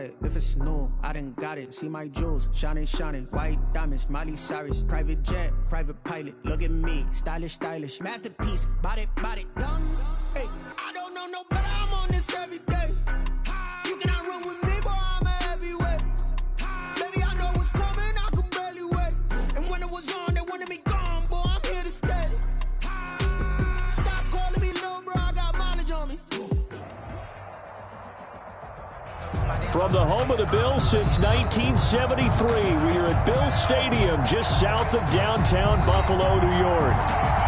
quiet if it's new. I done got it. See my jewels, shining, shining. White diamonds, Miley Cyrus. Private jet, private pilot. Look at me, stylish, stylish. Masterpiece, body, young. Hey, I don't know no better. I'm on this every day. You cannot run with me, boy. I'm a heavyweight. Baby, I know what's coming. I could barely wait. And when it was on, they wanted me gone, boy. I'm here to stay. Stop calling me little bro. I got mileage on me. From the home of the Bills since 1973, we are at Bills Stadium just south of downtown Buffalo, New York.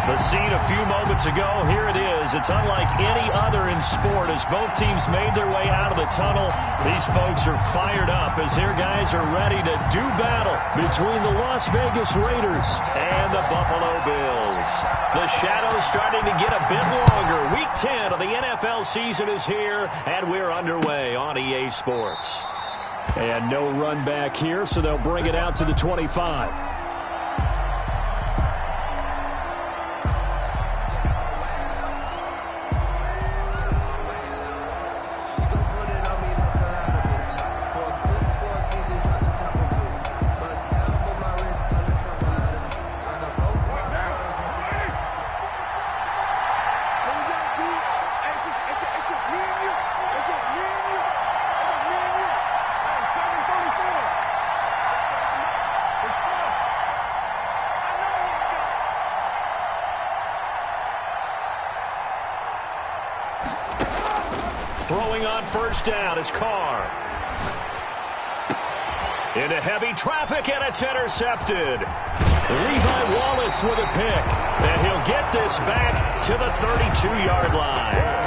The scene a few moments ago, here it is. It's unlike any other in sport as both teams made their way out of the tunnel. These folks are fired up as their guys are ready to do battle between the Las Vegas Raiders and the Buffalo Bills. The shadow's starting to get a bit longer. Week 10 of the NFL season is here, and we're underway on EA Sports. And no run back here, so they'll bring it out to the 25. Throwing on first down is Carr. Into heavy traffic, and it's intercepted. Levi Wallace with a pick, and he'll get this back to the 32-yard line.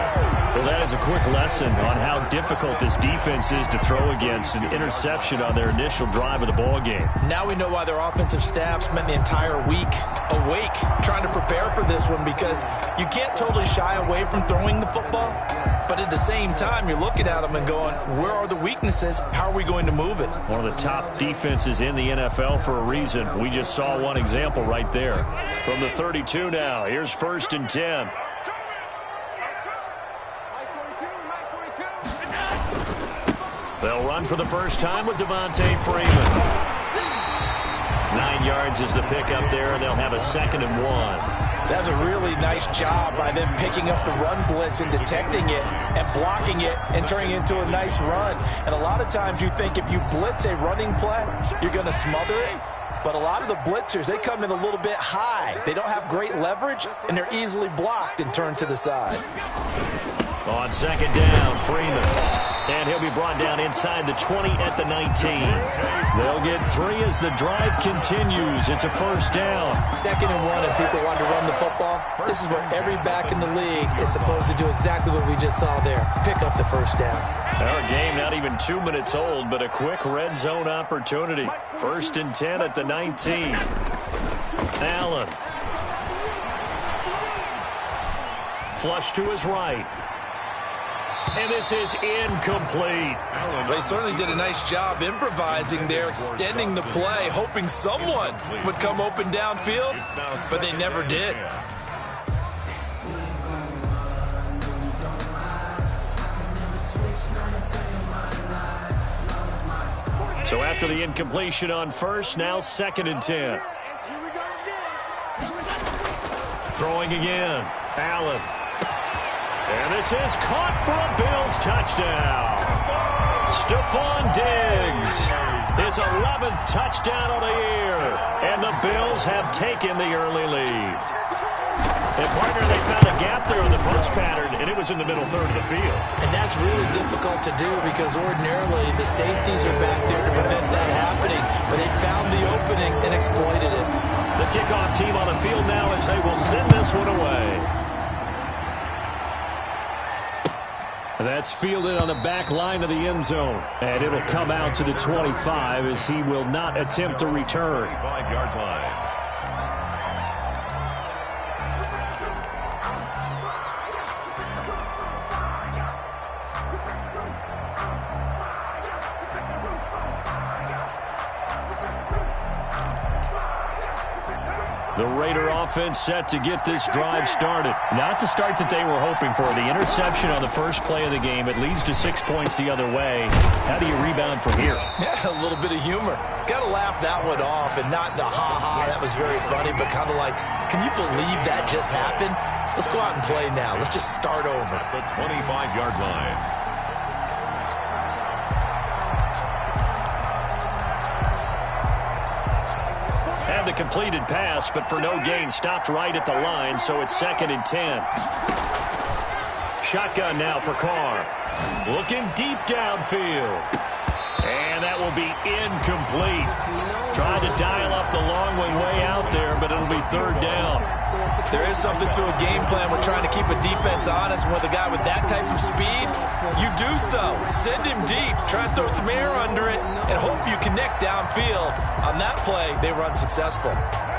Well, that is a quick lesson on how difficult this defense is to throw against. An interception on their initial drive of the ball game. Now we know why their offensive staff spent the entire week awake trying to prepare for this one, because you can't totally shy away from throwing the football. But at the same time, you're looking at them and going, where are the weaknesses? How are we going to move it? One of the top defenses in the NFL for a reason. We just saw one example right there. From the 32 now, here's 1st and 10. They'll run for the first time with Devontae Freeman. 9 yards is the pickup there, and they'll have a 2nd and 1. That's a really nice job by them picking up the run blitz and detecting it and blocking it and turning it into a nice run. And a lot of times you think if you blitz a running play, you're going to smother it. But a lot of the blitzers, they come in a little bit high. They don't have great leverage, and they're easily blocked and turned to the side. On 2nd down, Freeman. And he'll be brought down inside the 20 at the 19. They'll get 3 as the drive continues. It's a 1st down. 2nd and 1 if people want to run the football. This is where every back in the league is supposed to do exactly what we just saw there. Pick up the 1st down. Our game not even 2 minutes old, but a quick red zone opportunity. 1st and 10 at the 19. Allen. Flush to his right. And this is incomplete. They certainly did a nice job improvising there, extending the play, hoping someone would come open downfield, but they never did. So after the incompletion on 1st, now 2nd and 10. Throwing again. Allen. And this is caught for a Bills touchdown. Stephon Diggs, his 11th touchdown of the year. And the Bills have taken the early lead. And, partner, they found a gap there on the post pattern, and it was in the middle third of the field. And that's really difficult to do because ordinarily the safeties are back there to prevent that happening. But they found the opening and exploited it. The kickoff team on the field now as they will send this one away. That's fielded on the back line of the end zone. And it'll come out to the 25 as he will not attempt to return. 25-yard line. The Raider offense set to get this drive started. Not the start that they were hoping for. The interception on the first play of the game. It leads to 6 points the other way. How do you rebound from here? Yeah, a little bit of humor. Got to laugh that one off, and not the ha-ha, that was very funny, but kind of like, can you believe that just happened? Let's go out and play now. Let's just start over. At the 25-yard line. Had the completed pass, but for no gain, stopped right at the line, so it's 2nd and 10. Shotgun now for Carr. Looking deep downfield. And that will be incomplete. Tried to dial up the long way out there, but it'll be 3rd down. There is something to a game plan with trying to keep a defense honest. With a guy with that type of speed, you do so. Send him deep. Try and throw some air under it and hope you connect downfield. On that play, they were unsuccessful.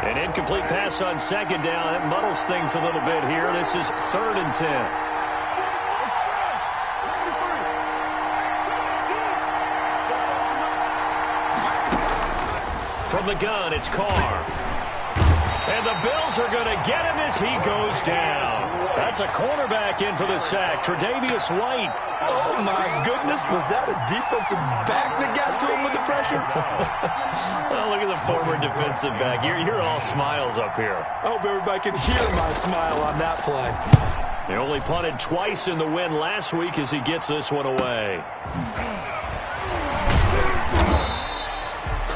An incomplete pass on 2nd down. That muddles things a little bit here. This is 3rd and 10. From the gun, it's Carr. And the Bills are going to get him as he goes down. That's a cornerback in for the sack, Tre'Davious White. Oh, my goodness. Was that a defensive back that got to him with the pressure? Well, look at the former defensive back. You're all smiles up here. I hope everybody can hear my smile on that play. He only punted twice in the win last week as he gets this one away.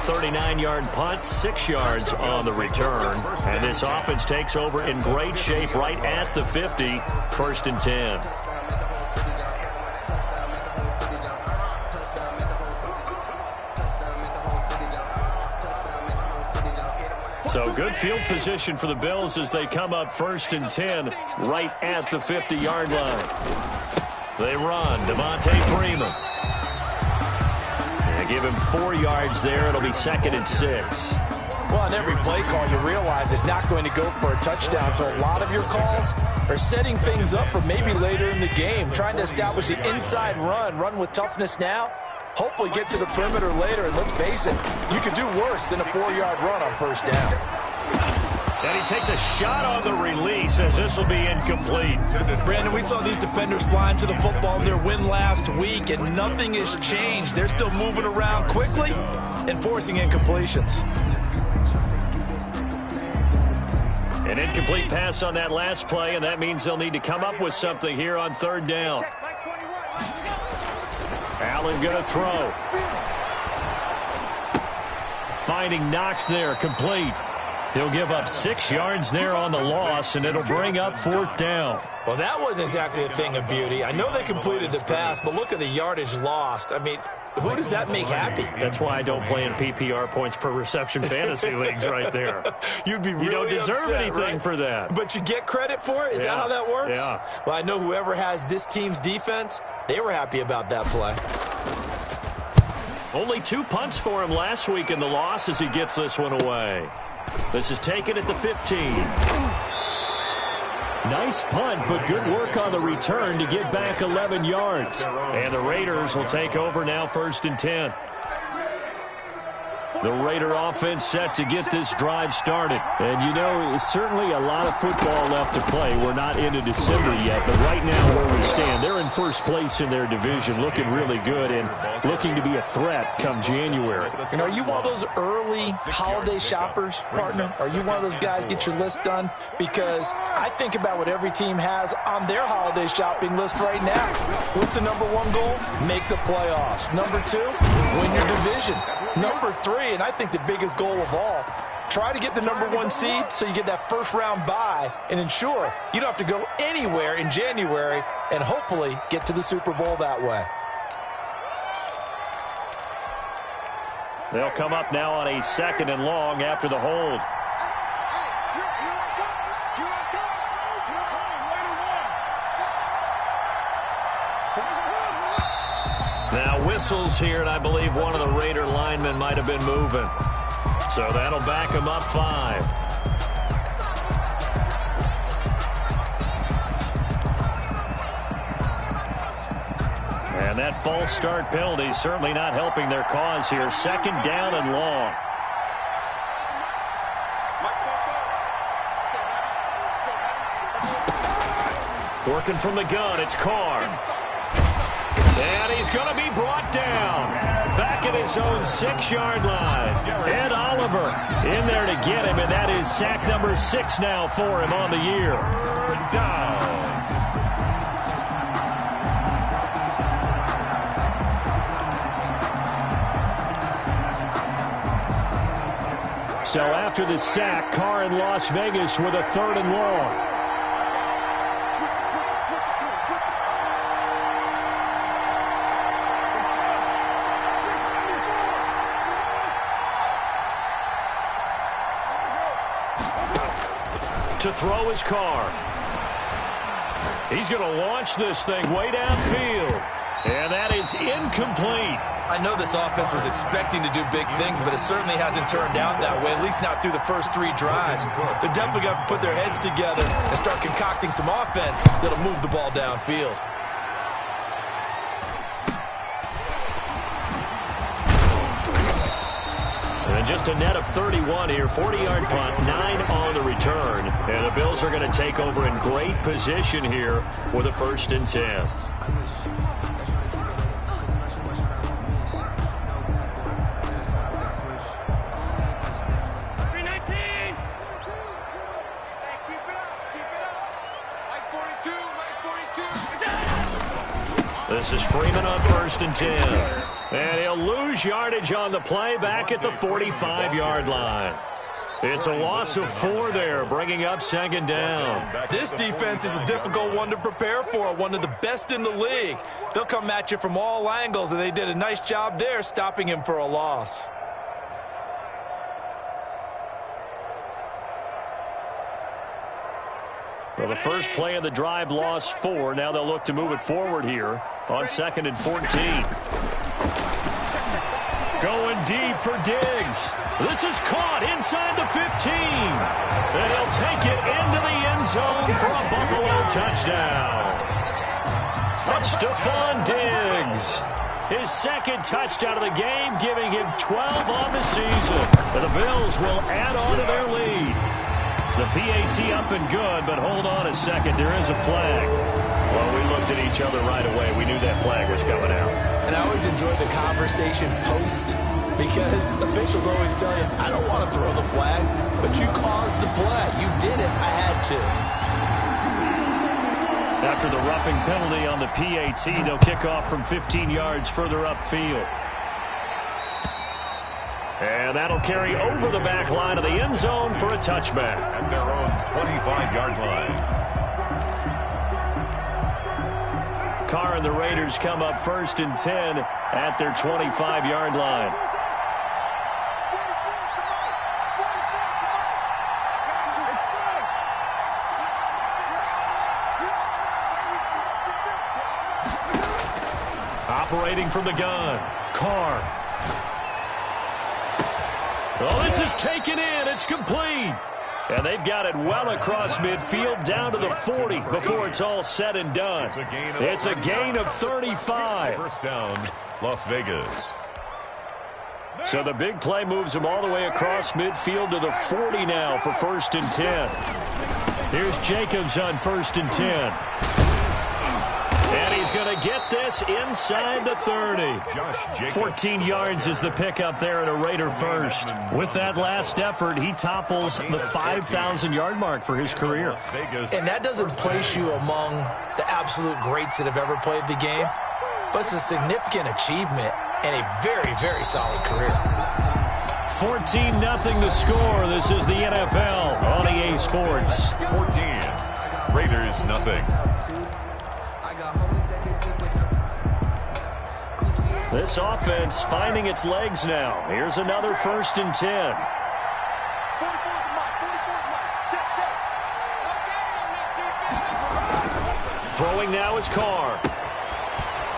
39-yard punt, 6 yards on the return. And this offense takes over in great shape right at the 50, 1st and 10. So good field position for the Bills as they come up 1st and 10 right at the 50-yard line. They run. Devontae Freeman. Give him 4 yards there. It'll be 2nd and 6. Well, on every play call, you realize it's not going to go for a touchdown. So a lot of your calls are setting things up for maybe later in the game, trying to establish the inside run with toughness now, hopefully get to the perimeter later. And let's face it, you could do worse than a 4-yard run on 1st down. And he takes a shot on the release as this will be incomplete. Brandon, we saw these defenders flying to the football in their win last week, and nothing has changed. They're still moving around quickly and forcing incompletions. An incomplete pass on that last play, and that means they'll need to come up with something here on 3rd down. Allen going to throw. Finding Knox there, complete. He'll give up 6 yards there on the loss, and it'll bring up 4th down. Well, that wasn't exactly a thing of beauty. I know they completed the pass, but look at the yardage lost. I mean, who does that make happy? That's why I don't play in PPR points per reception fantasy leagues right there. You'd be really You don't deserve upset, anything right? for that. But you get credit for it? Is that how that works? Yeah. Well, I know whoever has this team's defense, they were happy about that play. Only 2 punts for him last week in the loss as he gets this one away. This is taken at the 15. Nice punt, but good work on the return to get back 11 yards. And the Raiders will take over now 1st and 10. The Raider offense set to get this drive started. And, you know, certainly a lot of football left to play. We're not into December yet, but right now where we stand, they're in 1st place in their division, looking really good and looking to be a threat come January. And are you one of those early holiday shoppers, partner? Are you one of those guys get your list done? Because I think about what every team has on their holiday shopping list right now. What's the #1 goal? Make the playoffs. #2, win your division. #3, and I think the biggest goal of all, try to get the #1 seed so you get that 1st-round bye and ensure you don't have to go anywhere in January and hopefully get to the Super Bowl that way. They'll come up now on a 2nd and long after the hold. Now whistles here, and I believe one of the Raider linemen might have been moving. So that'll back him up 5. And that false start penalty is certainly not helping their cause here. 2nd down and long. Working from the gun, it's Carr. And he's going to be brought down. Back at his own 6-yard line. Ed Oliver in there to get him, and that is sack number 6 now for him on the year. Down. So after the sack, Carr in Las Vegas with a 3rd and long. To throw his Carr. He's going to launch this thing way downfield. And that is incomplete. I know this offense was expecting to do big things, but it certainly hasn't turned out that way, at least not through the first 3 drives. They're definitely going to have to put their heads together and start concocting some offense that'll move the ball downfield. And just a net of 31 here, 40-yard punt, 9 on the return. And the Bills are going to take over in great position here with a 1st and 10. This is Freeman on 1st and 10. And he'll lose yardage on the play back at the 45-yard line. It's a loss of 4 there, bringing up 2nd down. This defense is a difficult one to prepare for, one of the best in the league. They'll come at you from all angles, and they did a nice job there stopping him for a loss. Well, the first play of the drive lost 4. Now they'll look to move it forward here on 2nd and 14. Going deep for Diggs. This is caught inside the 15. And he'll take it into the end zone for a Buffalo touchdown. Stephon Diggs. His 2nd touchdown of the game, giving him 12 on the season. And the Bills will add on to their lead. The PAT up and good, but hold on a second. There is a flag. Well, we looked at each other right away. We knew that flag was coming out. And I always enjoy the conversation post, because officials always tell you, I don't want to throw the flag, but you caused the play. You did it. I had to. After the roughing penalty on the PAT, they'll kick off from 15 yards further upfield. And that'll carry over the back line of the end zone for a touchback. At their own 25-yard line. Carr and the Raiders come up 1st and 10 at their 25-yard line. Operating from the gun, Carr. Oh, this is taken in. It's complete. And they've got it well across midfield down to the 40 before it's all said and done. It's a gain of 35. 1st down, Las Vegas. So the big play moves them all the way across midfield to the 40 now for 1st and 10. Here's Jacobs on 1st and 10. And he's going to get this inside the 30. 14 yards is the pickup there at a Raider 1st. With that last effort, he topples the 5,000-yard mark for his career. And that doesn't place you among the absolute greats that have ever played the game, but it's a significant achievement and a very, very solid career. 14-0 the score. This is the NFL on EA Sports. 14. Raiders nothing. This offense finding its legs now. Here's another 1st and 10. Throwing now is Carr.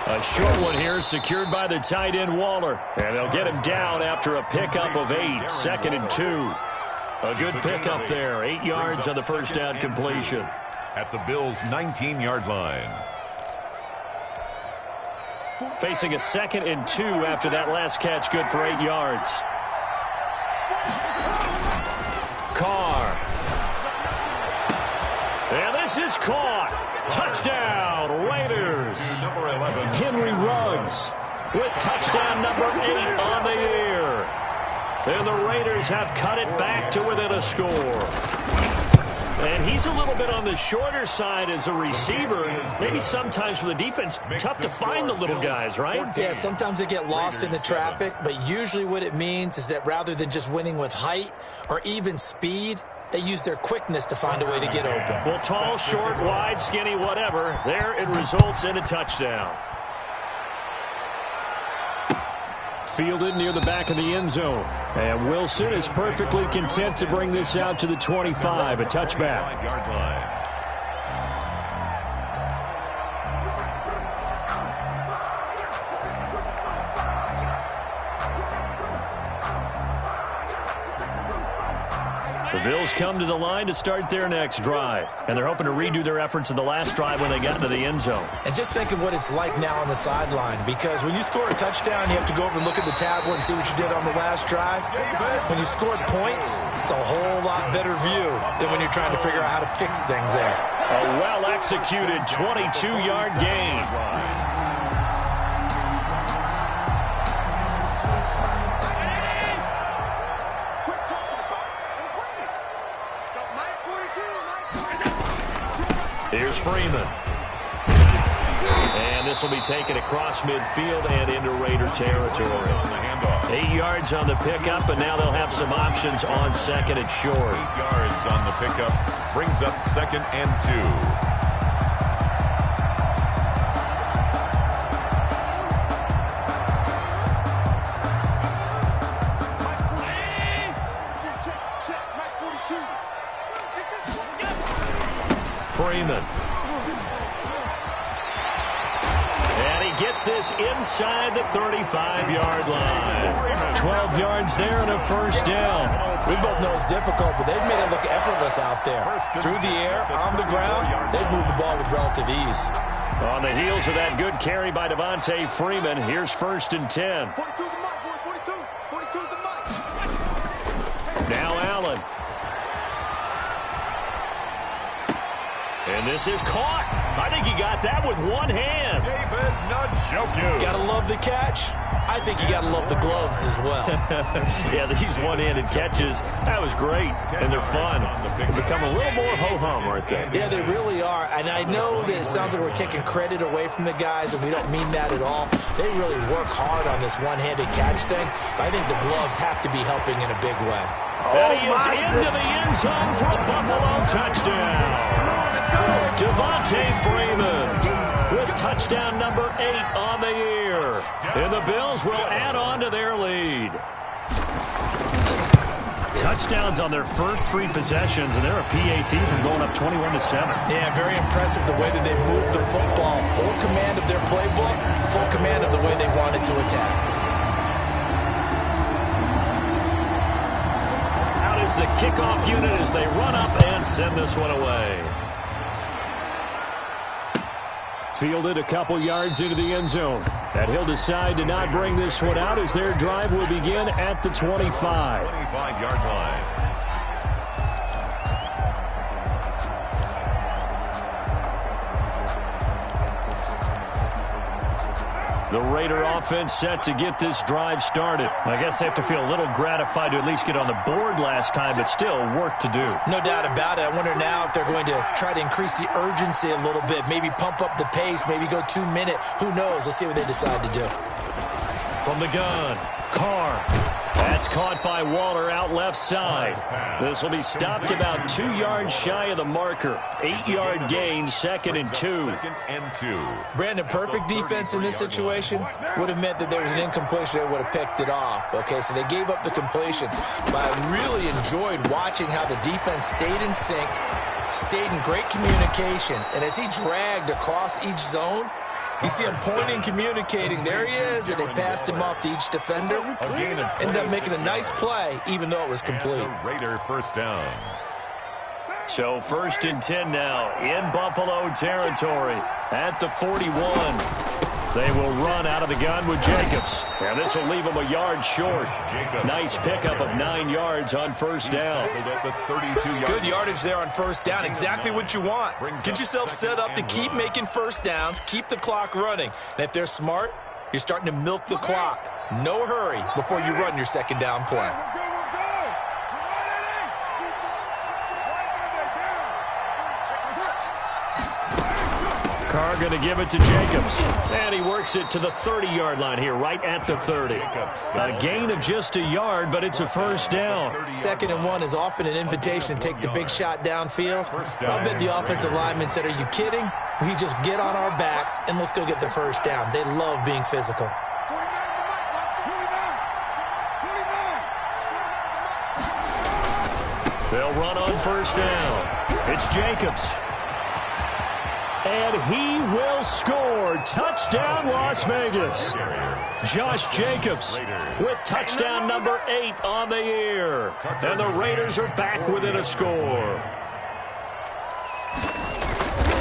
A short one here secured by the tight end Waller. And they'll get him down after a pickup of 8. 2nd and 2. A good pickup there. 8 yards on the first down completion. At the Bills' 19-yard line. Facing a 2nd and 2 after that last catch, good for 8 yards. Carr. And this is caught. Touchdown, Raiders. Number 11. Henry Ruggs with touchdown number 8 on the year. And the Raiders have cut it back to within a score. And he's a little bit on the shorter side as a receiver. Maybe sometimes for the defense, tough to find the little guys, right? Yeah, sometimes they get lost in the traffic, but usually what it means is that rather than just winning with height or even speed, they use their quickness to find a way to get open. Well, tall, short, wide, skinny, whatever. There it results in a touchdown. Fielded near the back of the end zone. And Wilson is perfectly content to bring this out to the 25, a touchback. 5-yard line. The Bills come to the line to start their next drive. And they're hoping to redo their efforts in the last drive when they got into the end zone. And just think of what it's like now on the sideline, because when you score a touchdown, you have to go over and look at the tablet and see what you did on the last drive. When you scored points, it's a whole lot better view than when you're trying to figure out how to fix things there. A well-executed 22-yard gain. Here's Freeman. And this will be taken across midfield and into Raider territory. 8 yards on the pickup, and now they'll have some options on second and short. 8 yards on the pickup. Brings up 2nd and 2. Freeman. And he gets this inside the 35-yard line. 12 yards there and a first down. We both know it's difficult, but they've made it look effortless out there. Through the air, on the ground, they've moved the ball with relative ease. On the heels of that good carry by Devontae Freeman, here's 1st and 10. 42 the mic, boys. 42 the mic. Now Allen. And this is caught. I think he got that with one hand. David Njoku. Gotta love the catch. I think you gotta love the gloves as well. Yeah, these one-handed catches, that was great, and they're fun. They become a little more ho-hum, aren't they? Yeah, they really are. And I know that it sounds like we're taking credit away from the guys, and we don't mean that at all. They really work hard on this one-handed catch thing, but I think the gloves have to be helping in a big way. And he is into the end zone for a Buffalo touchdown. Devontae Freeman with touchdown number 8 on the year. And the Bills will add on to their lead. Touchdowns on their first 3 possessions, and they're a PAT from going up 21-7. Yeah, very impressive the way that they moved the football. Full command of their playbook, full command of the way they wanted to attack. Out is the kickoff unit as they run up and send this one away. Fielded a couple yards into the end zone. And he'll decide to not bring this one out as their drive will begin at the 25. 25-yard line. The Raider offense set to get this drive started. I guess they have to feel a little gratified to at least get on the board last time, but still work to do. No doubt about it. I wonder now if they're going to try to increase the urgency a little bit, maybe pump up the pace, maybe go 2-minute. Who knows? Let's see what they decide to do. From the gun, Carr. That's caught by Waller out left side. This will be stopped about 2 yards shy of the marker. 8-yard gain, 2nd and 2. 2nd and 2. Brandon, perfect defense in this situation would have meant that there was an incompletion. They would have picked it off. Okay, so they gave up the completion. But I really enjoyed watching how the defense stayed in sync, stayed in great communication. And as he dragged across each zone, you see him pointing, communicating. There he is, and they passed him off to each defender. Ended up making a nice play, even though it was complete. Raider first down. So 1st and 10 now in Buffalo territory at the 41. They will run out of the gun with Jacobs. And this will leave him a yard short. Nice pickup of 9 yards on first down. Good yardage there on first down. Exactly what you want. Get yourself set up to keep making first downs, keep the clock running. And if they're smart, you're starting to milk the clock. No hurry before you run your second down play. Carr going to give it to Jacobs. And he works it to the 30-yard line here, right at the 30. A gain of just a yard, but it's a first down. 2nd and 1 is often an invitation to take the big shot downfield. I'll bet the offensive lineman said, are you kidding? We just get on our backs and let's go get the first down. They love being physical. They'll run on first down. It's Jacobs. And he will score. Touchdown, Las Vegas. Josh Jacobs with touchdown number 8 on the year. And the Raiders are back within a score.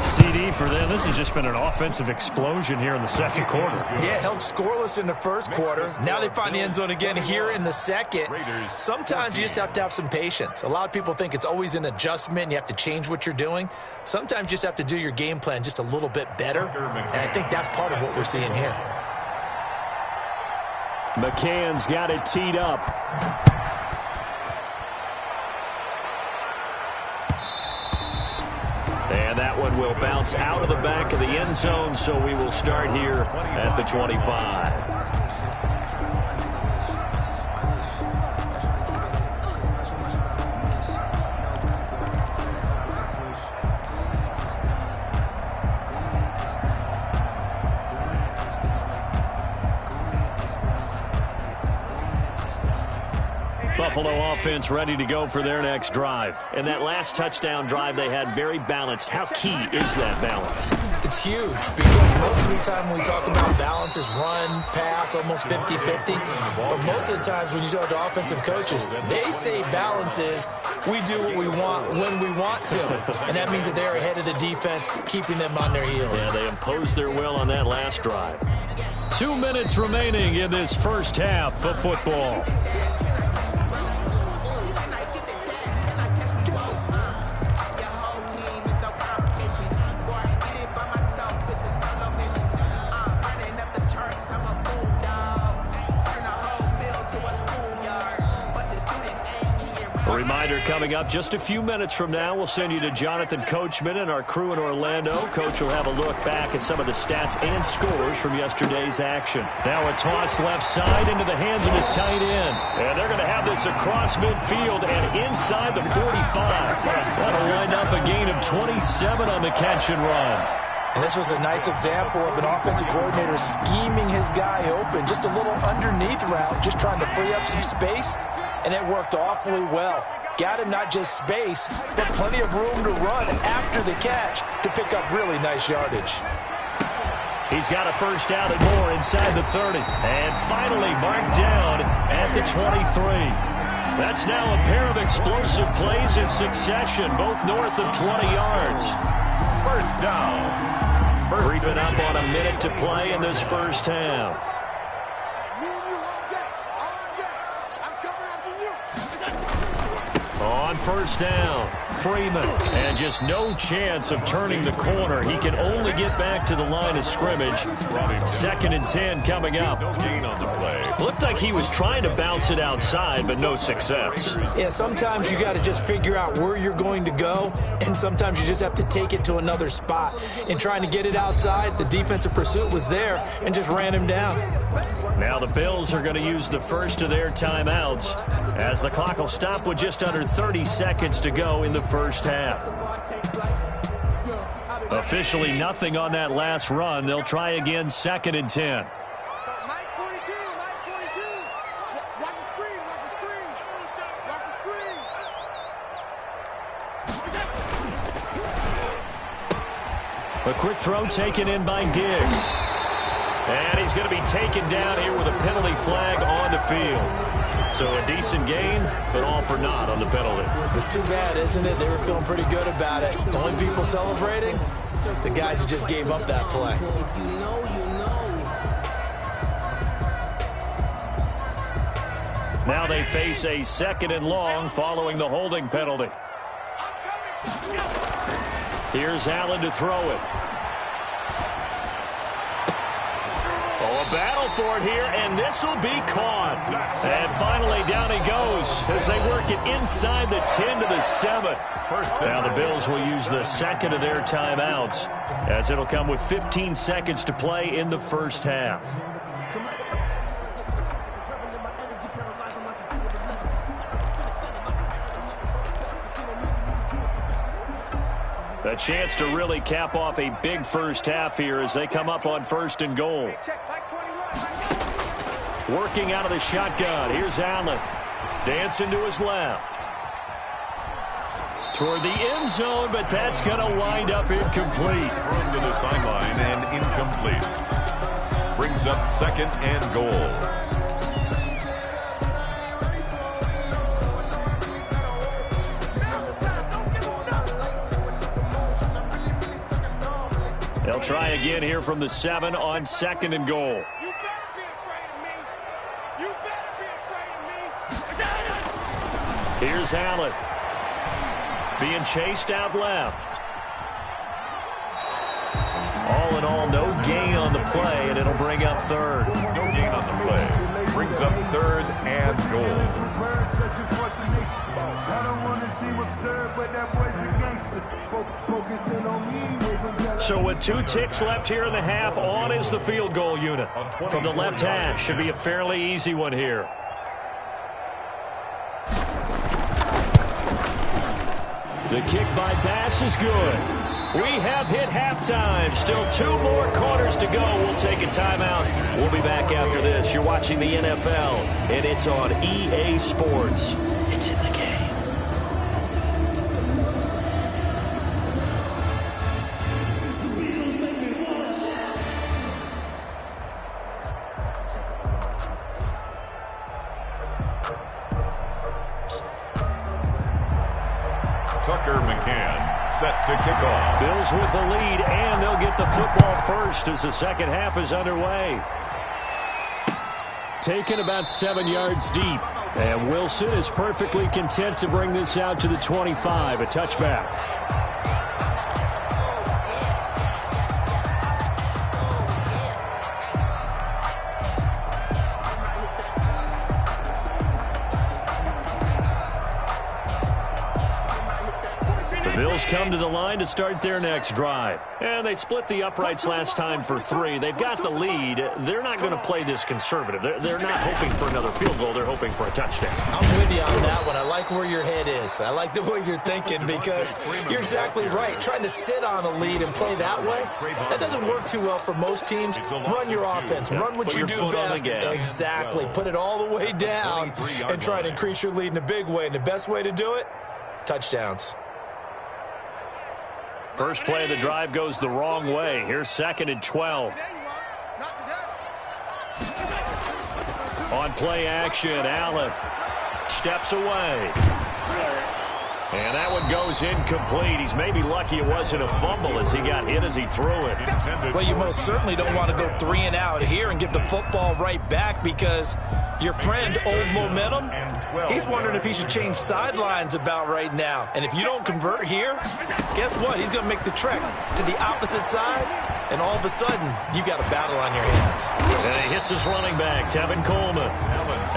CD for them. This has just been an offensive explosion here in the second quarter. Yeah, held scoreless in the first quarter. Now they find the end zone again here in the second. Sometimes you just have to have some patience. A lot of people think it's always an adjustment. And you have to change what you're doing. Sometimes you just have to do your game plan just a little bit better. And I think that's part of what we're seeing here. McCann's got it teed up. And that one will bounce out of the back of the end zone, so we will start here at the 25. Buffalo offense ready to go for their next drive. And that last touchdown drive they had very balanced. How key is that balance? It's huge because most of the time when we talk about balance is run, pass, almost 50-50. But most of the times when you talk to offensive coaches, they say balance is we do what we want when we want to. And that means that they're ahead of the defense, keeping them on their heels. Yeah, they imposed their will on that last drive. 2 minutes remaining in this first half of football. Reminder coming up just a few minutes from now. We'll send you to Jonathan Coachman and our crew in Orlando. Coach will have a look back at some of the stats and scores from yesterday's action. Now a toss left side into the hands of his tight end. And they're going to have this across midfield and inside the 45. That'll wind up a gain of 27 on the catch and run. And this was a nice example of an offensive coordinator scheming his guy open. Just a little underneath route, just trying to free up some space. And it worked awfully well. Got him not just space, but plenty of room to run after the catch to pick up really nice yardage. He's got a first down and more inside the 30. And finally marked down at the 23. That's now a pair of explosive plays in succession, both north of 20 yards. First down. Creeping up on a minute to play in this first half. On first down, Freeman, and just no chance of turning the corner. He can only get back to the line of scrimmage. 2nd and 10 coming up. No gain on the play. Looked like he was trying to bounce it outside, but no success. Yeah, sometimes you got to just figure out where you're going to go, and sometimes you just have to take it to another spot. In trying to get it outside, the defensive pursuit was there and just ran him down. Now the Bills are going to use the first of their timeouts as the clock will stop with just under 30 seconds to go in the first half. Officially nothing on that last run. They'll try again 2nd and 10. A quick throw taken in by Diggs. And he's going to be taken down here with a penalty flag on the field. So a decent gain, but all for naught on the penalty. It's too bad, isn't it? They were feeling pretty good about it. The only people celebrating, the guys who just gave up that play. Now they face a 2nd and long following the holding penalty. Here's Allen to throw it. Oh, a battle for it here, and this will be caught. And finally, down he goes as they work it inside the 10 to the 7. Now the Bills will use the 2nd of their timeouts, as it'll come with 15 seconds to play in the first half. A chance to really cap off a big first half here as they come up on 1st and goal. Working out of the shotgun. Here's Allen. Dancing to his left. Toward the end zone, but that's going to wind up incomplete. Thrown to the sideline and incomplete. Brings up 2nd and goal. They'll try again here from the 7 on 2nd and goal. You better be afraid of me. You better be afraid of me. Here's Allen. Being chased out left. All in all, no gain on the play, and it'll bring up 3rd. No gain on the play. Brings up 3rd and goal. So with 2 ticks left here in the half, on is the field goal unit. From the left hash, should be a fairly easy one here. The kick by Bass is good. We have hit halftime. Still 2 more quarters to go. We'll take a timeout. We'll be back after this. You're watching the NFL, and it's on EA Sports. It's in the game. Set to kick off. Bills with the lead, and they'll get the football first as the second half is underway. Taken about 7 yards deep, and Wilson is perfectly content to bring this out to the 25, a touchback. Bills come to the line to start their next drive. And they split the uprights last time for 3. They've got the lead. They're not going to play this conservative. They're not hoping for another field goal. They're hoping for a touchdown. I'm with you on that one. I like where your head is. I like the way you're thinking because you're exactly right. Trying to sit on a lead and play that way, that doesn't work too well for most teams. Run your offense. Run what you do best. Exactly. Put it all the way down and try to increase your lead in a big way. And the best way to do it, touchdowns. First play of the drive goes the wrong way. Here's 2nd and 12. On play action, Allen steps away. And that one goes incomplete. He's maybe lucky it wasn't a fumble as he got hit as he threw it. Well, you most certainly don't want to go 3 and out here and give the football right back because your friend, Old Momentum, he's wondering if he should change sidelines about right now. And if you don't convert here, guess what? He's going to make the trek to the opposite side, and all of a sudden, you've got a battle on your hands. And he hits his running back, Tevin Coleman.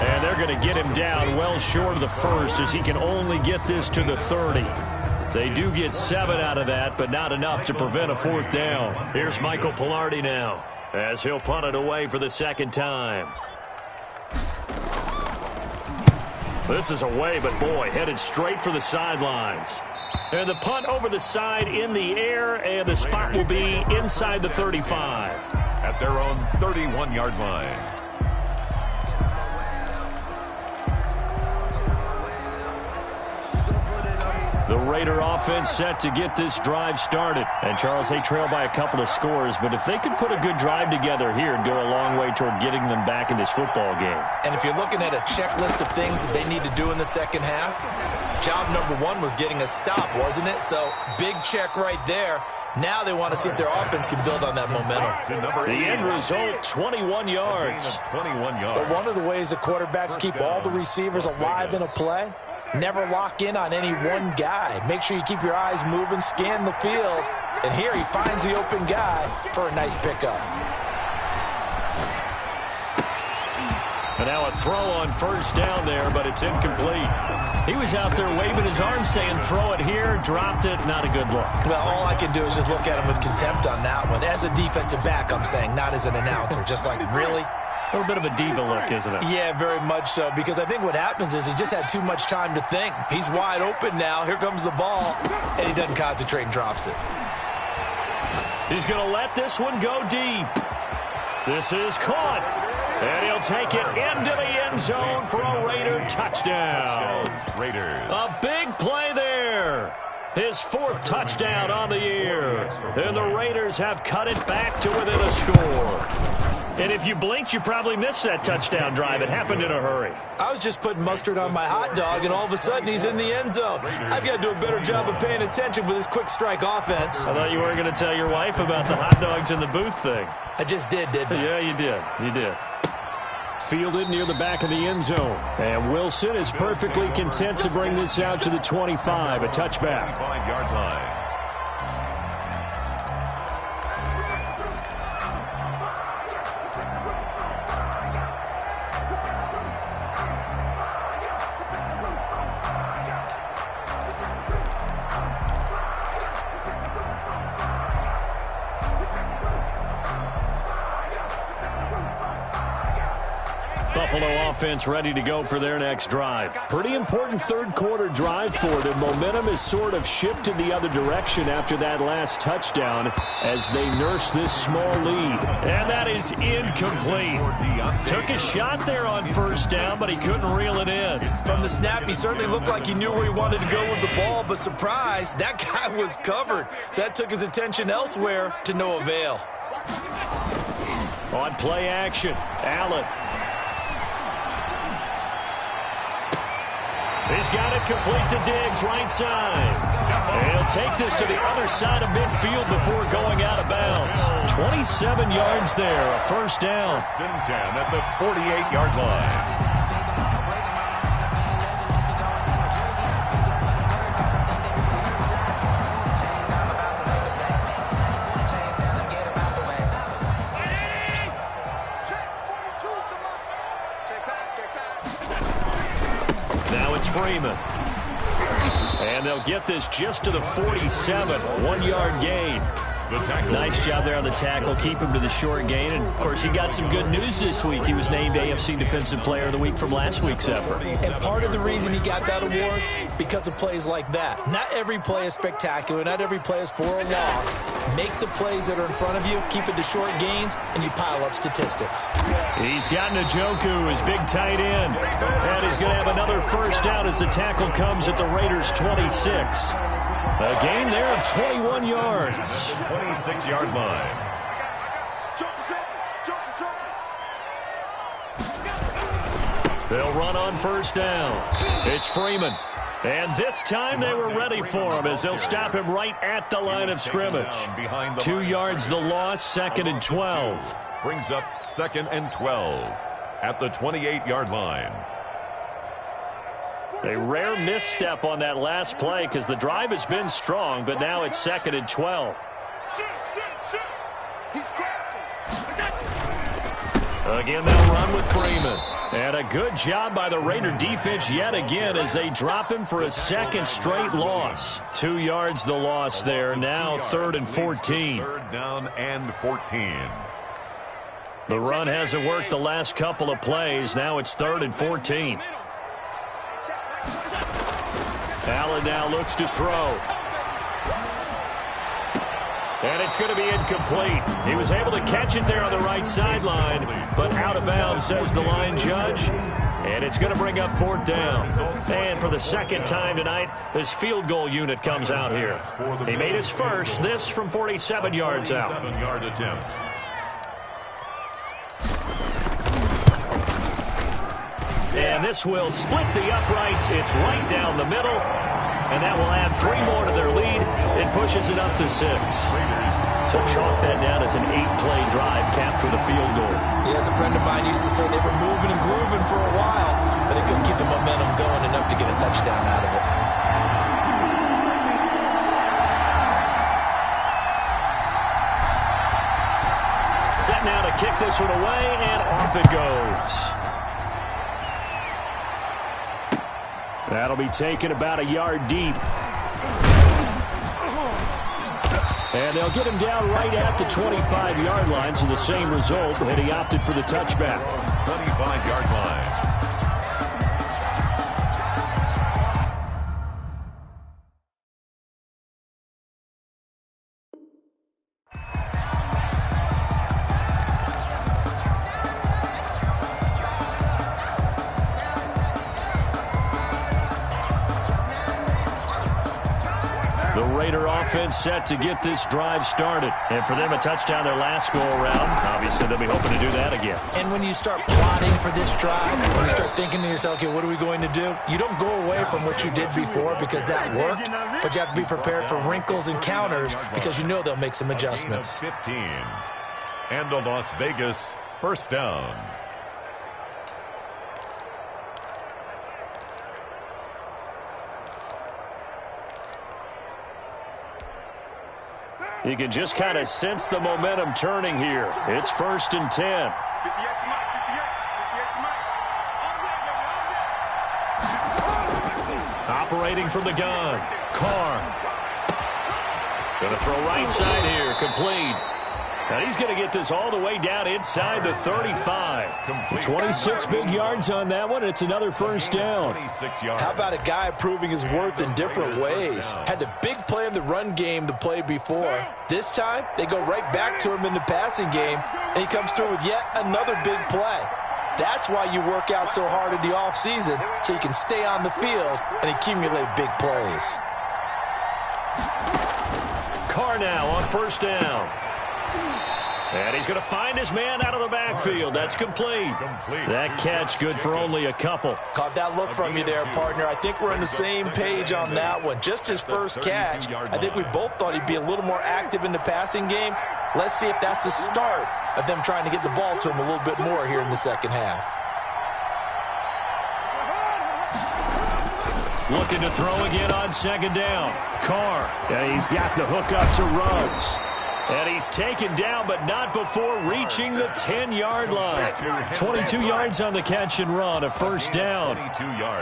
And they're going to get him down well short of the first as he can only get this to the 30. They do get 7 out of that, but not enough to prevent a 4th down. Here's Michael Pilardi now as he'll punt it away for the 2nd time. This is away, but boy, headed straight for the sidelines. And the punt over the side in the air, and the spot will be inside the 35. At their own 31-yard line. The Raider offense set to get this drive started. And, Charles, they trail by a couple of scores, but if they could put a good drive together here and go a long way toward getting them back in this football game. And if you're looking at a checklist of things that they need to do in the second half, job number 1 was getting a stop, wasn't it? So, big check right there. Now they want to see if their offense can build on that momentum. The end result, 21 yards. 21 yards. But one of the ways the quarterbacks keep all the receivers alive in a play, never lock in on any one guy. Make sure you keep your eyes moving, scan the field. And here he finds the open guy for a nice pickup. And now a throw on first down there, but it's incomplete. He was out there waving his arms saying, throw it here, dropped it, not a good look. Well, all I can do is just look at him with contempt on that one. As a defensive back, I'm saying, not as an announcer. Just like, really? A little bit of a diva look, isn't it? Yeah, very much so, because I think what happens is he just had too much time to think. He's wide open now. Here comes the ball, and he doesn't concentrate and drops it. He's going to let this one go deep. This is caught. And he'll take it into the end zone for a Raider touchdown. Raiders. A big play there. His fourth touchdown on the year. And the Raiders have cut it back to within a score. And if you blinked, you probably missed that touchdown drive. It happened in a hurry. I was just putting mustard on my hot dog, and all of a sudden he's in the end zone. I've got to do a better job of paying attention with this quick strike offense. I thought you weren't going to tell your wife about the hot dogs in the booth thing. I just did, didn't I? Yeah, you did. You did. Fielded near the back of the end zone. And Wilson is perfectly content to bring this out to the 25, a touchback. 25-yard line. Buffalo offense ready to go for their next drive. Pretty important third quarter drive for them. Momentum has sort of shifted the other direction after that last touchdown as they nurse this small lead. And that is incomplete. Took a shot there on first down, but he couldn't reel it in. From the snap, he certainly looked like he knew where he wanted to go with the ball, but surprise, that guy was covered. So that took his attention elsewhere to no avail. On play action, Allen. He's got it complete to Diggs, right side. And he'll take this to the other side of midfield before going out of bounds. 27 yards there, a first down. 1st and 10 at the 48-yard line. Freeman. And they'll get this just to the 47, 1-yard gain. Nice job there on the tackle. Keep him to the short gain. And, of course, he got some good news this week. He was named AFC Defensive Player of the Week from last week's effort. And part of the reason he got that award, because of plays like that. Not every play is spectacular. Not every play is for a loss. Make the plays that are in front of you, keep it to short gains, and you pile up statistics. He's got Njoku, his big tight end. And he's going to have another first down as the tackle comes at the Raiders' 26. A gain there of 21 yards. 26-yard line. They'll run on first down. It's Freeman. And this time they were ready for him as they'll stop him right at the line of scrimmage. 2 yards the loss, 2nd and 12. Brings up 2nd and 12 at the 28-yard line. A rare misstep on that last play because the drive has been strong, but now it's 2nd and 12. Again, they'll run with Freeman. And a good job by the Raider defense yet again as they drop him for a second straight loss. 2 yards the loss there. Now 3rd and 14. 3rd down and 14. The run hasn't worked the last couple of plays. Now it's 3rd and 14. Allen now looks to throw. And it's going to be incomplete. He was able to catch it there on the right sideline, but out of bounds, says the line judge. And it's going to bring up 4th down. And for the second time tonight, this field goal unit comes out here. He made his first, this from 47 yards out. 7-yard attempt. And this will split the uprights. It's right down the middle. and that will add 3 more to their lead. It pushes it up to 6. So chalk that down as an 8-play drive capped with a field goal. Yeah, as a friend of mine used to say, they were moving and grooving for a while, but they couldn't keep the momentum going enough to get a touchdown out of it. Set now to kick this one away, and off it goes. That'll be taken about a yard deep. And they'll get him down right at the 25-yard line, so the same result, and he opted for the touchback. 25-yard line. The Raider offense set to get this drive started. And for them, a touchdown their last go-around. Obviously, they'll be hoping to do that again. And when you start plotting for this drive, when you start thinking to yourself, okay, what are we going to do? You don't go away from what you did before because that worked, but you have to be prepared for wrinkles and counters because you know they'll make some adjustments. 15. And a Las Vegas first down. You can just kind of sense the momentum turning here. It's 1st and 10. Operating from the gun. Carr. Going to throw right side here. Complete. And he's going to get this all the way down inside the 35. 26 big yards on that one. It's another first down. How about a guy proving his worth in different ways? Had the big play in the run game to play before. This time, they go right back to him in the passing game, and he comes through with yet another big play. That's why you work out so hard in the offseason, so you can stay on the field and accumulate big plays. Carr now on first down. And he's going to find his man out of the backfield. That's complete. That catch good for only a couple. Caught that look from you there, partner. I think we're on the same page on that one. Just his first catch. I think we both thought he'd be a little more active in the passing game. Let's see if that's the start of them trying to get the ball to him a little bit more here in the second half. Looking to throw again on second down. Carr. And he's got the hook up to Ruggs. And he's taken down, but not before reaching the 10-yard line. 22 yards on the catch and run, a first down.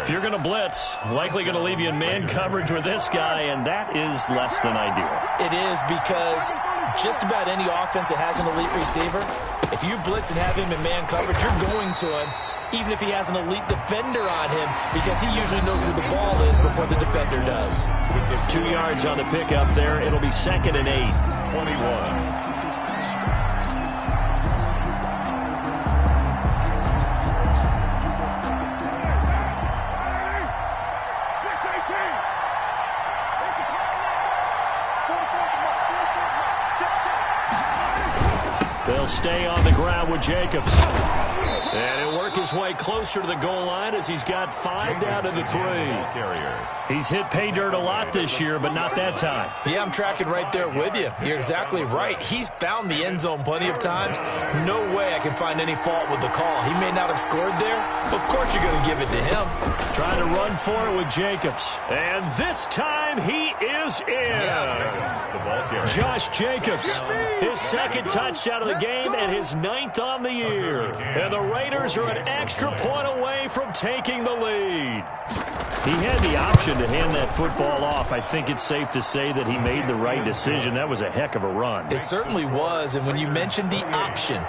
If you're going to blitz, likely going to leave you in man coverage with this guy, and that is less than ideal. It is, because just about any offense that has an elite receiver, if you blitz and have him in man coverage, you're going to him, even if he has an elite defender on him, because he usually knows where the ball is before the defender does. 2 yards on the pickup there. It'll be 2nd and 8. 21. They'll stay on the ground with Jacobs. And he'll work his way closer to the goal line as he's got 5 down to the 3. He's hit pay dirt a lot this year, but not that time. Yeah, I'm tracking right there with you. You're exactly right. He's found the end zone plenty of times. No way I can find any fault with the call. He may not have scored there. Of course you're going to give it to him. Trying to run for it with Jacobs. And this time he is in. Yes. Josh Jacobs, his 2nd touchdown of the game and his 9th on the year. And the Raiders are an extra point away from taking the lead. He had the option to hand that football off. I think it's safe to say that he made the right decision. That was a heck of a run. It certainly was, and when you mentioned the option,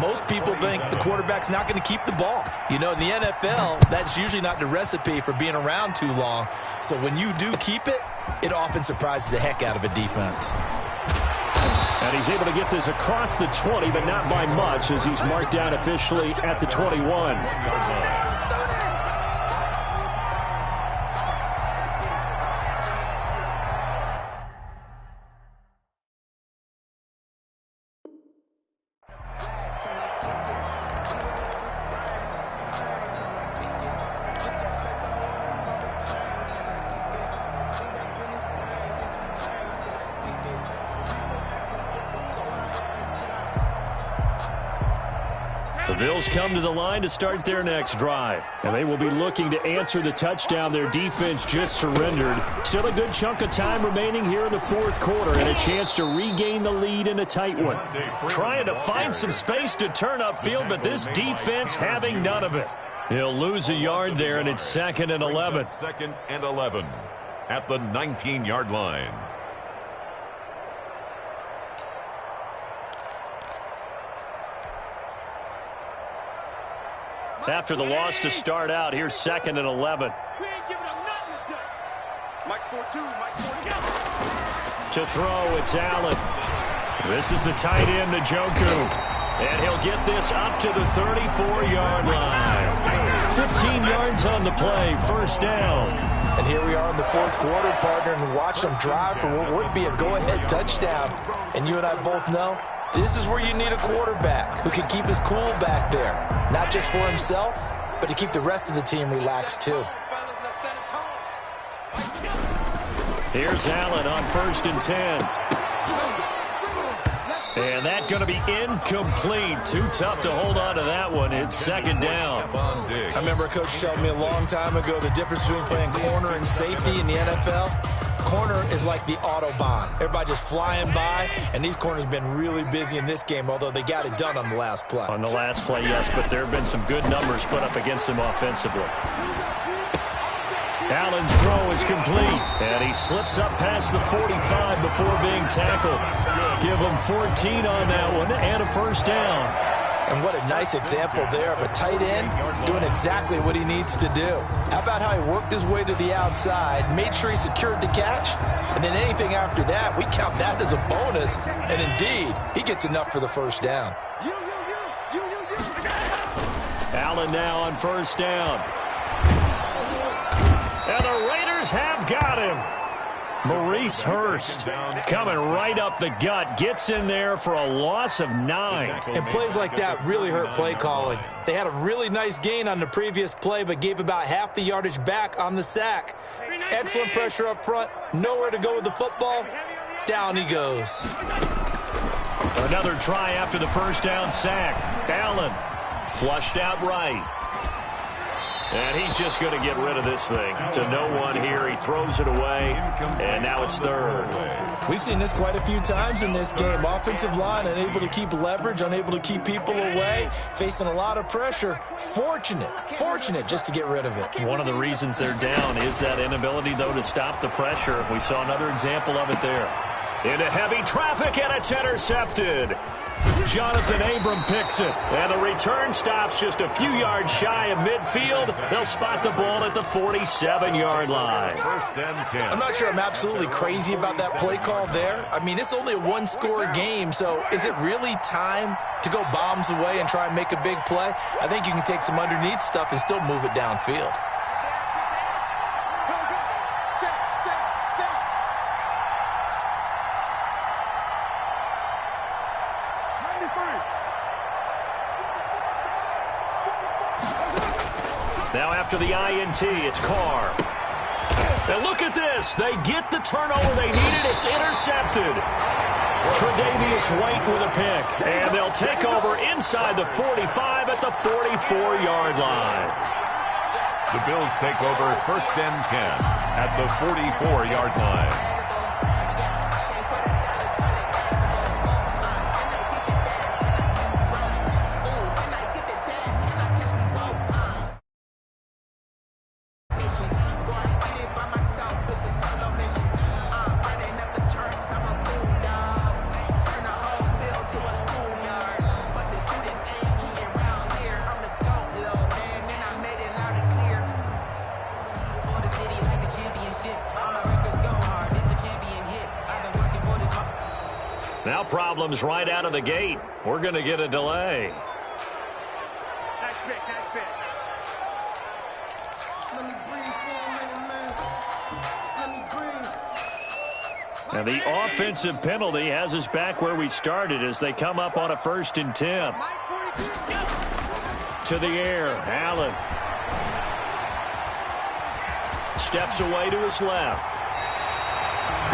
most people think the quarterback's not going to keep the ball. You know, in the NFL, that's usually not the recipe for being around too long. So when you do keep it, it often surprises the heck out of a defense. And he's able to get this across the 20, but not by much, as he's marked down officially at the 21. The Bills come to the line to start their next drive. And they will be looking to answer the touchdown their defense just surrendered. Still a good chunk of time remaining here in the fourth quarter and a chance to regain the lead in a tight one. Trying to find some space to turn upfield, but this defense having none of it. He'll lose a yard there, and it's 2nd and 11. 2nd and 11 at the 19-yard line. After the loss to start out, here's 2nd and 11. We ain't giving them nothing to do. Mike's 4-2, Mike's 4-2. To throw, it's Allen. This is the tight end, Njoku. And he'll get this up to the 34-yard line. 15 yards on the play, first down. And here we are in the fourth quarter, partner, and watch them drive for what would be a go-ahead touchdown. And you and I both know this is where you need a quarterback who can keep his cool back there. Not just for himself, but to keep the rest of the team relaxed, too. Here's Allen on 1st and 10. And that's going to be incomplete. Too tough to hold on to that one. It's 2nd down. I remember a coach telling me a long time ago the difference between playing corner and safety in the NFL. Corner is like the Autobahn. Everybody just flying by, and these corners have been really busy in this game, although they got it done on the last play. On the last play, yes, but there have been some good numbers put up against them offensively. Allen's throw is complete, and he slips up past the 45 before being tackled. Give him 14 on that one and a first down. And what a nice example there of a tight end doing exactly what he needs to do. How about how he worked his way to the outside, made sure he secured the catch, and then anything after that, we count that as a bonus. And indeed, he gets enough for the first down. Allen now on first down. And the Raiders have got him. Maurice Hurst coming right up the gut, gets in there for a loss of 9. And plays like that really hurt play calling. They had a really nice gain on the previous play, but gave about half the yardage back on the sack. Excellent pressure up front, nowhere to go with the football. Down he goes. Another try after the first down sack. Allen flushed out right. And he's just going to get rid of this thing. To no one here. He throws it away, and now it's 3rd. We've seen this quite a few times in this game. Offensive line unable to keep leverage, unable to keep people away, facing a lot of pressure. Fortunate just to get rid of it. One of the reasons they're down is that inability, though, to stop the pressure. We saw another example of it there. Into heavy traffic, and it's intercepted. Jonathan Abram picks it, and the return stops just a few yards shy of midfield. They'll spot the ball at the 47-yard line. 1st and 10. I'm not sure I'm absolutely crazy about that play call there. I mean, it's only a one-score game, so is it really time to go bombs away and try and make a big play? I think you can take some underneath stuff and still move it downfield. Now after the INT, it's Carr. And look at this. They get the turnover they needed. It's intercepted. Tre'Davious White with a pick. And they'll take over inside the 45 at the 44-yard line. The Bills take over 1st and 10 at the 44-yard line. Now problems right out of the gate. We're going to get a delay. Nice pick, nice pick. Now the offensive penalty has us back where we started as they come up on a 1st and 10. To the air, Allen. Steps away to his left.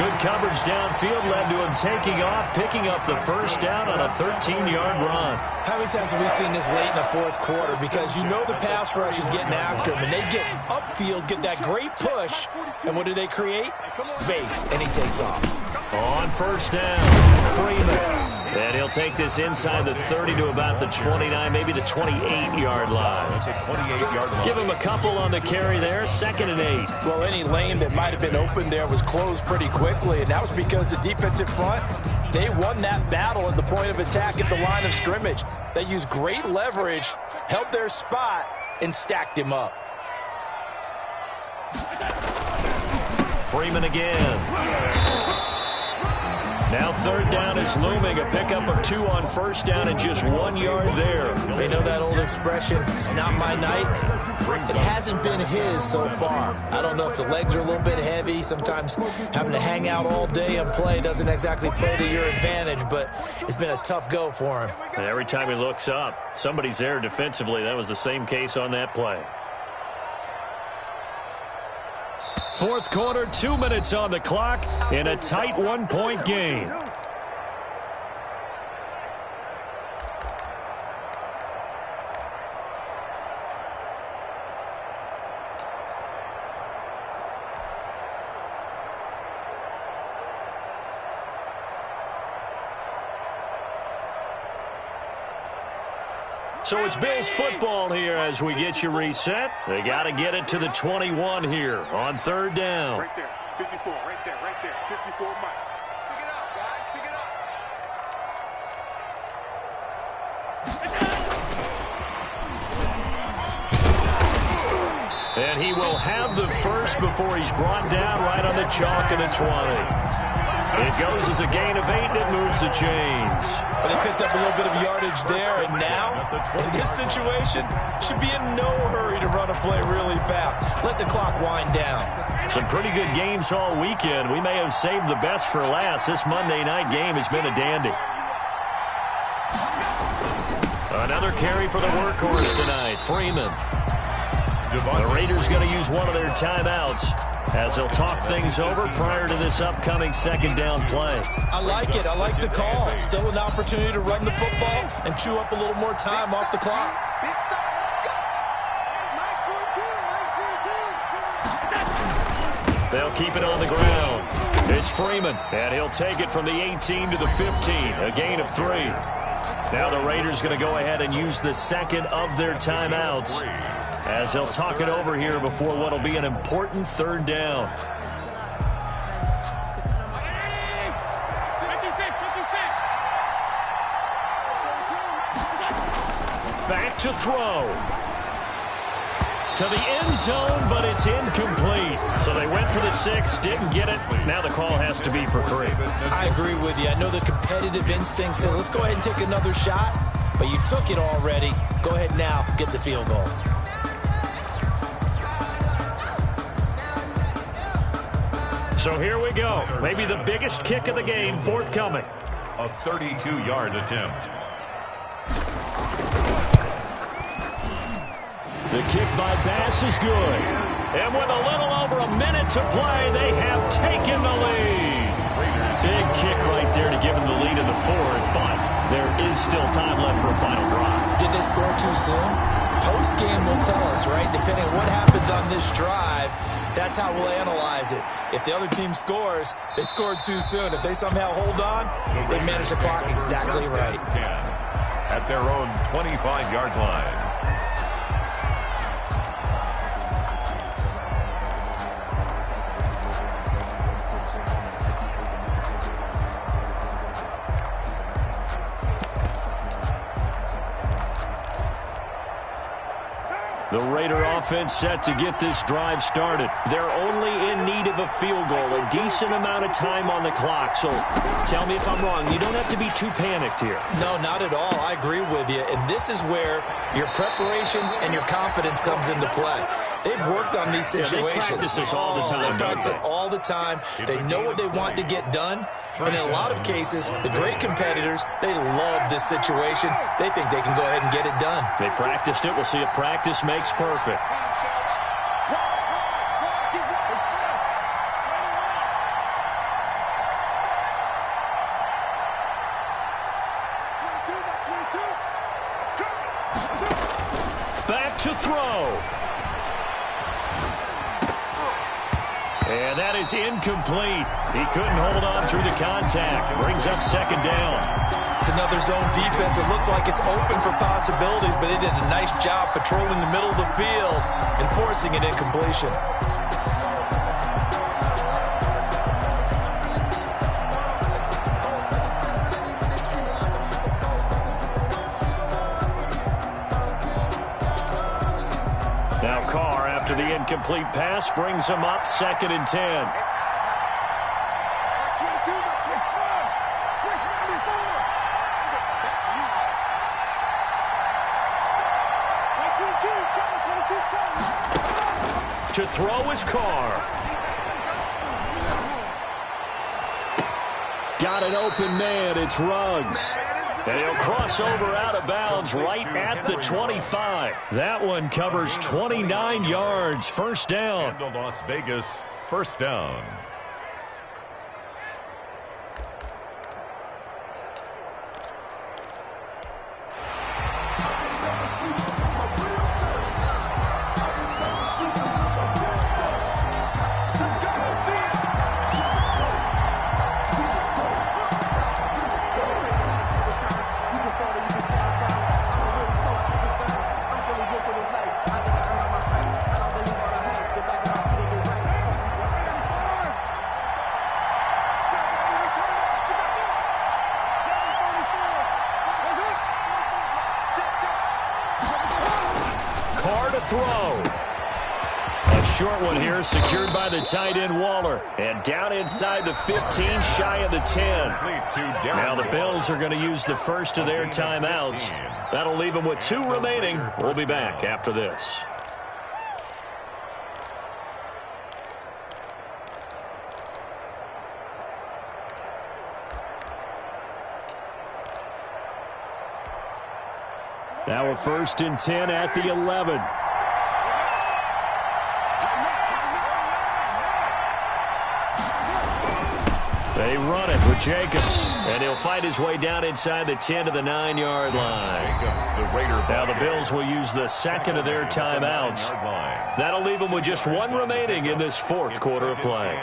Good coverage downfield led to him taking off, picking up the first down on a 13-yard run. How many times have we seen this late in the fourth quarter? Because you know the pass rush is getting after him, and they get upfield, get that great push, and what do they create? Space, and he takes off. On first down, Freeman. And he'll take this inside the 30 to about the 29, maybe the 28-yard line. That's a 28-yard line. Give him a couple on the carry there, 2nd and 8. Well, any lane that might have been open there was closed pretty quickly, and that was because the defensive front, they won that battle at the point of attack at the line of scrimmage. They used great leverage, held their spot, and stacked him up. Freeman again. Now 3rd down is looming. A pickup of 2 on first down and just 1 yard there. They know that old expression, it's not my night. It hasn't been his so far. I don't know if the legs are a little bit heavy. Sometimes having to hang out all day and play doesn't exactly play to your advantage, but it's been a tough go for him. And every time he looks up, somebody's there defensively. That was the same case on that play. Fourth quarter, 2 minutes on the clock in a tight 1-point game. So it's Bills football here as we get you reset. They got to get it to the 21 here on 3rd down. Right there, 54, right there, 54 Mike. Pick it up, guys, pick it up. And he will have the first before he's brought down right on the chalk of the 20. It goes as a gain of 8, and it moves the chains. But they picked up a little bit of yardage there, and now, in this situation, should be in no hurry to run a play really fast. Let the clock wind down. Some pretty good games all weekend. We may have saved the best for last. This Monday night game has been a dandy. Another carry for the workhorse tonight, Freeman. The Raiders going to use one of their timeouts as they'll talk things over prior to this upcoming 2nd down play. I like it. I like the call. Still an opportunity to run the football and chew up a little more time off the clock. Big stop, let's go. Mike's 14, They'll keep it on the ground. It's Freeman, and he'll take it from the 18 to the 15, a gain of 3. Now the Raiders going to go ahead and use the 2nd of their timeouts as they'll talk it over here before what will be an important 3rd down. 56. Back to throw. To the end zone, but it's incomplete. So they went for the 6, didn't get it. Now the call has to be for 3. I agree with you. I know the competitive instinct says, let's go ahead and take another shot. But you took it already. Go ahead now, get the field goal. So here we go. Maybe the biggest kick of the game forthcoming. A 32-yard attempt. The kick by Bass is good. And with a little over a minute to play, they have taken the lead. Big kick right there to give them the lead in the 4th, but there is still time left for a final drive. Did they score too soon? Post-game will tell us, right? Depending on what happens on this drive, that's how we'll analyze it. If the other team scores, they scored too soon. If they somehow hold on, they manage the clock exactly right. At their own 25-yard line. The Raider offense set to get this drive started. They're only in need of a field goal, a decent amount of time on the clock. So tell me if I'm wrong. You don't have to be too panicked here. No, not at all. I agree with you. And this is where your preparation and your confidence comes into play. They've worked on these situations. They practice this all the time. They practice it all the time. They know what they want to get done. And in a lot of cases, the great competitors, they love this situation. They think they can go ahead and get it done. They practiced it. We'll see if practice makes perfect. to throw. And that is incomplete. He couldn't hold on through the contact. Brings up second down. It's another zone defense. It looks like it's open for possibilities, but they did a nice job patrolling the middle of the field and forcing an incompletion. Now Carr, after the incomplete pass, brings him up 2nd and 10. To throw is Carr. Got an open man. It's Ruggs. And he'll cross over out of bounds right at the 25. That one covers 29 yards. First down. And the Las Vegas first down. Throw. A short one here, secured by the tight end Waller. And down inside the 15, shy of the 10. Now the Bills are going to use the first of their timeouts. That'll leave them with 2 remaining. We'll be back after this. Now a 1st and 10 at the 11. They run it with Jacobs, and he'll fight his way down inside the 10 to the 9-yard line. Now the Bills will use the 2nd of their timeouts. That'll leave them with just 1 remaining in this 4th quarter of play.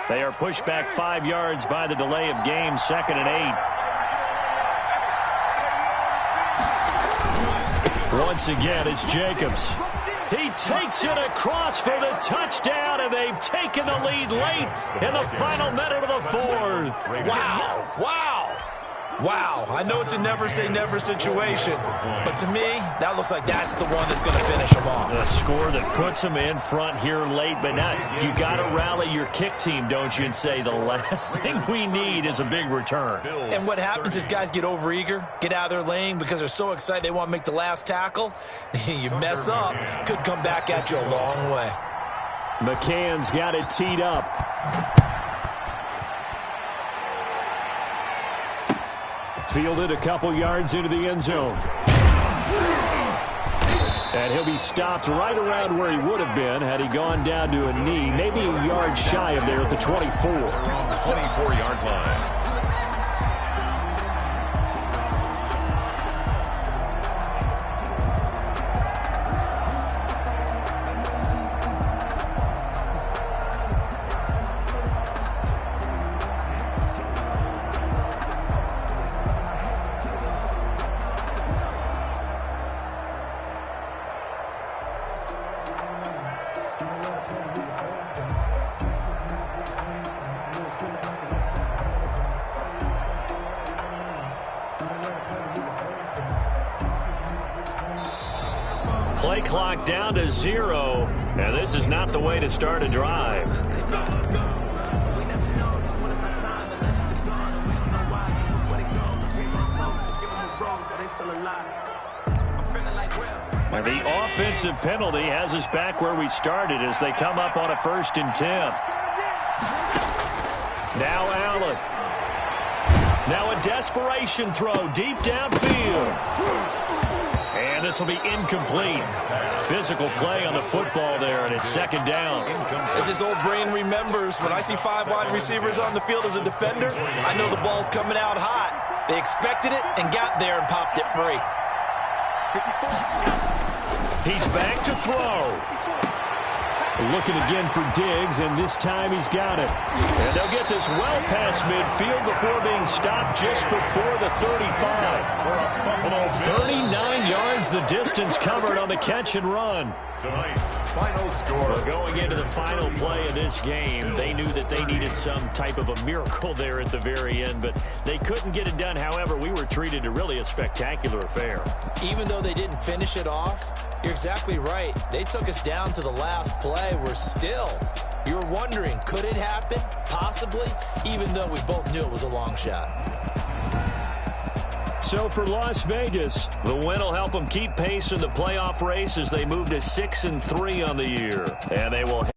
They are pushed back 5 yards by the delay of game, 2nd and 8. Once again, it's Jacobs. He takes it across for the touchdown, and they've taken the lead late in the final minute of the 4th. Wow. Wow. Wow. I know it's a never-say-never situation, but to me, that looks like that's the one that's going to finish them off. The score that puts them in front here late, but now you got to rally your kick team, don't you, and say the last thing we need is a big return. And what happens is guys get overeager, get out of their lane because they're so excited they want to make the last tackle. You mess up, could come back at you a long way. McCann's got it teed up. Fielded a couple yards into the end zone. And he'll be stopped right around where he would have been had he gone down to a knee, maybe a yard shy of there at the 24. 24-yard line. Play clock down to 0, and this is not the way to start a drive. And the offensive penalty has us back where we started as they come up on a 1st and 10. Now Allen. Now a desperation throw deep downfield. And this will be incomplete. Physical play on the football there, and it's 2nd down. As his old brain remembers, when I see 5 wide receivers on the field as a defender, I know the ball's coming out hot. They expected it and got there and popped it free. He's back to throw. Looking again for Diggs, and this time he's got it. And they'll get this well past midfield before being stopped just before the 35. 39 yards the distance covered on the catch and run. Tonight's final score. Well, going into the final play of this game, they knew that they needed some type of a miracle there at the very end, but they couldn't get it done. However, we were treated to really a spectacular affair. Even though they didn't finish it off, you're exactly right. They took us down to the last play. We're still, you were wondering, could it happen? Possibly, even though we both knew it was a long shot. So for Las Vegas, the win will help them keep pace in the playoff race as they move to 6-3 on the year. And they will